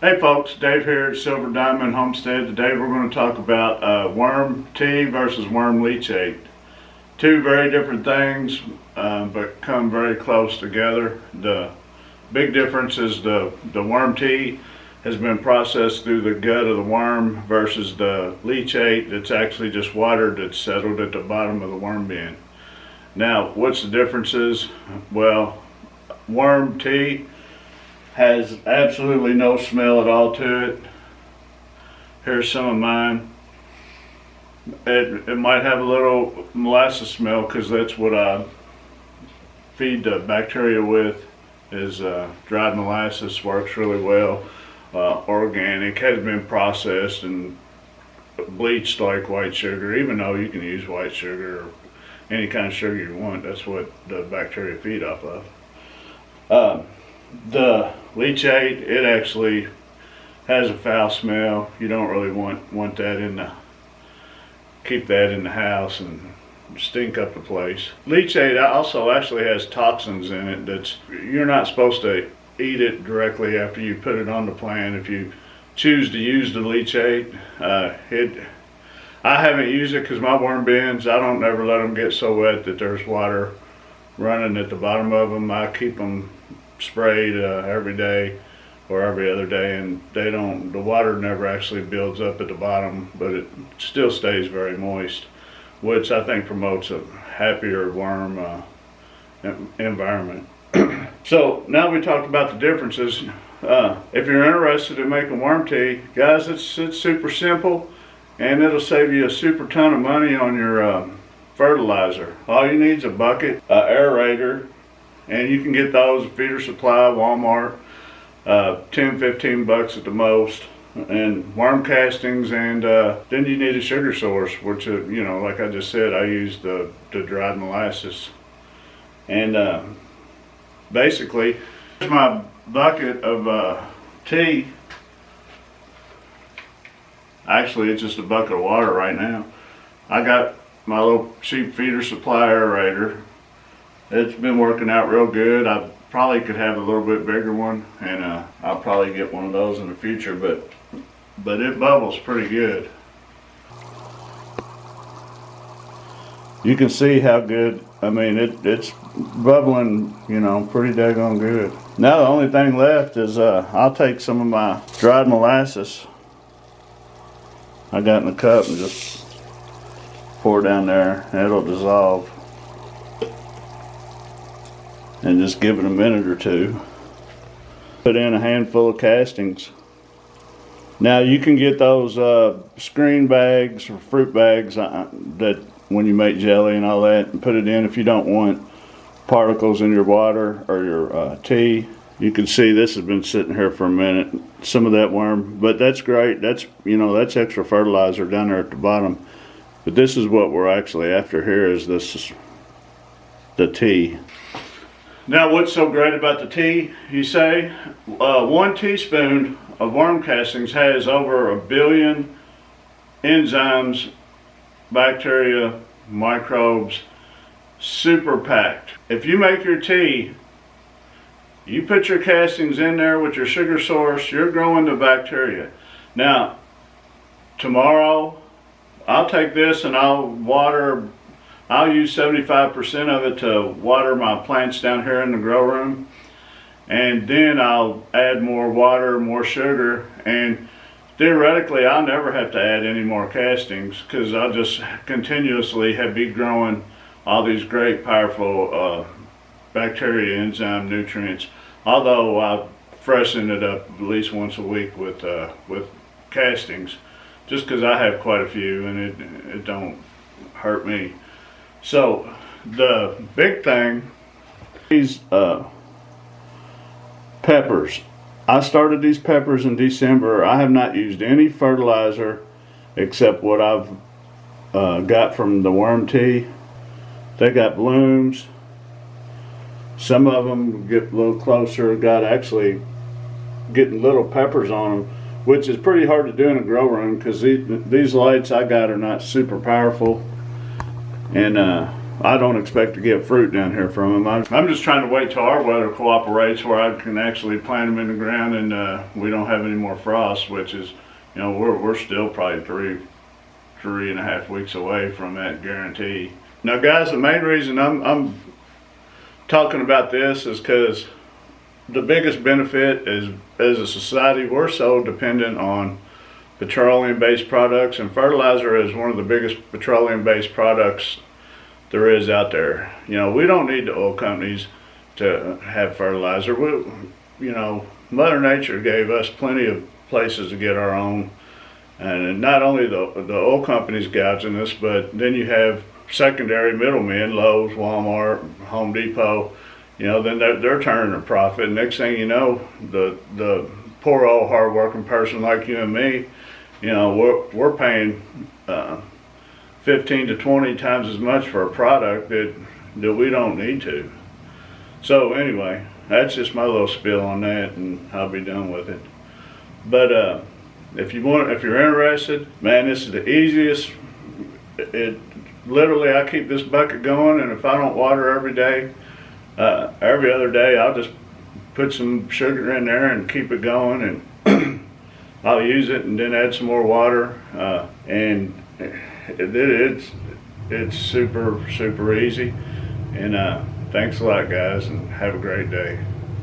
Hey folks, Dave here at Silver Diamond Homestead. Today we're going to talk about worm tea versus worm leachate. Two very different things, but come very close together. The big difference is the worm tea has been processed through the gut of the worm versus the leachate that's actually just water that's settled at the bottom of the worm bin. Now, what's the differences? Well, worm tea has absolutely no smell at all to it. Here's some of mine. It might have a little molasses smell because that's what I feed the bacteria with. Is dried molasses. Works really well. Organic, has been processed and bleached like white sugar, even though you can use white sugar or any kind of sugar you want. That's what the bacteria feed off of. The leachate, it actually has a foul smell. You don't really want that keep that in the house and stink up the place. Leachate also actually has toxins in it that's, you're not supposed to eat it directly after you put it on the plant. If you choose to use the leachate, I haven't used it because my worm bins, I don't ever let them get so wet that there's water running at the bottom of them. I keep them sprayed every day or every other day, and the water never actually builds up at the bottom, but it still stays very moist, which I think promotes a happier worm environment. So now we talked about the differences. If you're interested in making worm tea, guys, it's super simple, and it'll save you a super ton of money on your fertilizer. All you need is a bucket, aerator, and you can get those at Feeder Supply, Walmart, 10-15 bucks at the most, and worm castings, and then you need a sugar source, which like I just said, I use the dried molasses. And basically, here's my bucket of tea. Actually, it's just a bucket of water right now. I got my little cheap Feeder Supply aerator. It's been working out real good. I probably could have a little bit bigger one, and I'll probably get one of those in the future, but it bubbles pretty good. You can see how good, I mean, it's bubbling, pretty daggone good. Now the only thing left is I'll take some of my dried molasses I got in the cup and just pour down there, and it'll dissolve. And just give it a minute or two. Put in a handful of castings. Now you can get those screen bags or fruit bags that when you make jelly and all that, and put it in if you don't want particles in your water or your tea. You can see this has been sitting here for a minute, some of that worm, but that's great. That's extra fertilizer down there at the bottom. But this is what we're actually after here, is the tea. Now, what's so great about the tea, you say? 1 teaspoon of worm castings has over 1 billion enzymes, bacteria, microbes, super packed. If you make your tea, you put your castings in there with your sugar source, you're growing the bacteria. Now, tomorrow, I'll take this and I'll use 75% of it to water my plants down here in the grow room, and then I'll add more water, more sugar, and theoretically I'll never have to add any more castings because I'll just continuously be growing all these great powerful bacteria, enzyme, nutrients, although I freshen it up at least once a week with castings, just because I have quite a few and it don't hurt me. So the big thing, these peppers. I started these peppers in December. I have not used any fertilizer except what I've got from the worm tea. They got blooms. Some of them get a little closer, got actually getting little peppers on them, which is pretty hard to do in a grow room because these lights I got are not super powerful. And I don't expect to get fruit down here from them. I'm just trying to wait till our weather cooperates where I can actually plant them in the ground and we don't have any more frost, which is, you know, we're still probably three and a half weeks away from that guarantee. Now guys, the main reason I'm talking about this is because the biggest benefit is, as a society, we're so dependent on petroleum-based products, and fertilizer is one of the biggest petroleum-based products there is out there. You know, we don't need the oil companies to have fertilizer. You know, Mother Nature gave us plenty of places to get our own, and not only the oil companies gouging us, but then you have secondary middlemen, Lowe's, Walmart, Home Depot. You know, then they're turning a profit. Next thing you know, the poor old hard-working person like you and me, you know, we're paying 15 to 20 times as much for a product that we don't need to. So anyway, that's just my little spiel on that, and I'll be done with it. But if you're interested, man, this is the easiest. Literally, I keep this bucket going, and if I don't water every day, every other day, I'll just put some sugar in there and keep it going, and I'll use it and then add some more water, and it's super easy. And thanks a lot, guys, and have a great day.